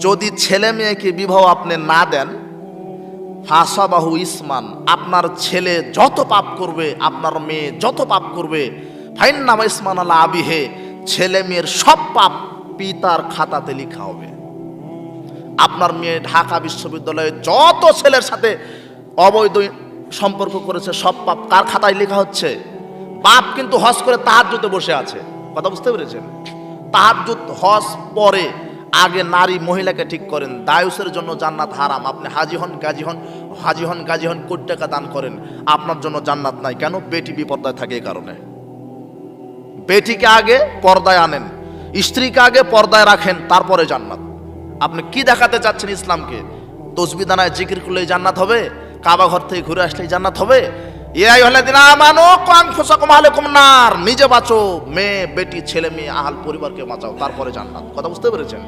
যদি ছেলে মেয়েকে বিবাহ আপনি না দেন, ফাসাবাহু ইসমান, আপনার ছেলে যত পাপ করবে, আপনার মেয়ে যত পাপ করবে, ফাইন্নামা ইসমান আলা আবিহে, ছেলে মেয়ের সব পাপ পিতার খাতাতে লেখা হবে। আপনার মেয়ে ঢাকা বিশ্ববিদ্যালয়ে যত ছেলের সাথে অবৈধ সম্পর্ক করেছে, সব পাপ কার খাতায় লেখা হচ্ছে? বাপ কিন্তু হজ করে তাহাজ্জুদে বসে আছে। কথা বুঝতে পেরেছেন? তাহাজ্জুদ হজ পরে আগে নারী মহিলাকে ঠিক করেন। দায়ুসের জন্য জান্নাত হারাম। আপনি হাজি হন গাজী হন কোটি টাকা দান করেন, আপনার জন্য জান্নাত নাই। কেন? বেটি বিপর্দায় থাকে এই কারণে। বেটিকে আগে পর্দায় আনেন, স্ত্রীকে আগে পর্দায় রাখেন, তারপরে জান্নাত। আপনি কি দেখাতে চাচ্ছেন ইসলামকে? তসবিহ দানায় জিকির করলেই জান্নাত হবে? কাবা ঘর থেকে ঘুরে আসলেই জান্নাত হবে? নিজে বাঁচো, মেয়ে বেটি ছেলে মেয়ে আহাল পরিবারকে বাঁচাও, তারপরে জান্নাত। কথা বুঝতে পেরেছেন?